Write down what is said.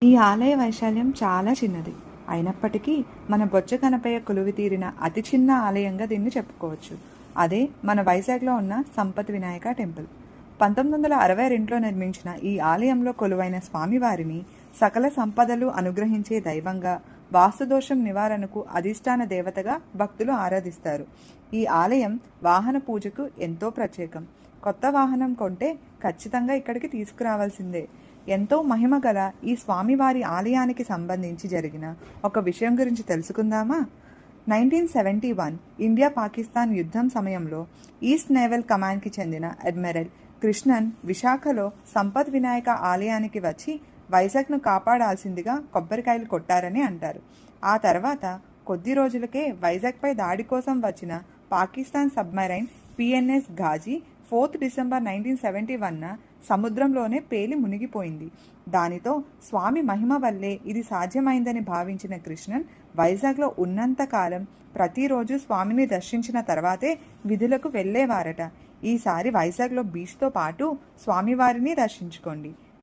ఈ ఆలయ వైశాల్యం చాలా చిన్నది. అయినప్పటికీ మన బొజ్జ కనపయ్య కొలువుతీరిన అతి చిన్న ఆలయంగా దీన్ని చెప్పుకోవచ్చు. అదే మన వైజాగ్లో ఉన్న సంపత్ వినాయక టెంపుల్. 1962లో నిర్మించిన ఈ ఆలయంలో కొలువైన స్వామివారిని సకల సంపదలు అనుగ్రహించే దైవంగా, వాస్తుదోషం నివారణకు అధిష్టాన దేవతగా భక్తులు ఆరాధిస్తారు. ఈ ఆలయం వాహన పూజకు ఎంతో ప్రత్యేకం. కొత్త వాహనం కొంటే ఖచ్చితంగా ఇక్కడికి తీసుకురావాల్సిందే. ఎంతో మహిమ గల ఈ స్వామివారి ఆలయానికి సంబంధించి జరిగిన ఒక విషయం గురించి తెలుసుకుందామా? 1971 ఇండియా పాకిస్తాన్ యుద్ధం సమయంలో ఈస్ట్ నేవల్ కమాండ్కి చెందిన అడ్మిరల్ కృష్ణన్ విశాఖలో సంపత్ వినాయక ఆలయానికి వచ్చి వైజాగ్ను కాపాడాల్సిందిగా కొబ్బరికాయలు కొట్టారని అంటారు. ఆ తర్వాత కొద్ది రోజులకే వైజాగ్పై దాడి కోసం వచ్చిన Pakistan submarine PNS Ghazi 4 December 1971న సముద్రంలోనే పేలి మునిగిపోయింది. దానితో స్వామి మహిమ వల్లే ఇది సాధ్యమైందని భావించిన కృష్ణన్ వైజాగ్లో ఉన్నంతకాలం ప్రతిరోజు స్వామిని దర్శించిన తర్వాతే విధులకు వెళ్ళేవారట. ఈసారి వైజాగ్లో బీచ్తో పాటు స్వామివారిని దర్శించుకోండి.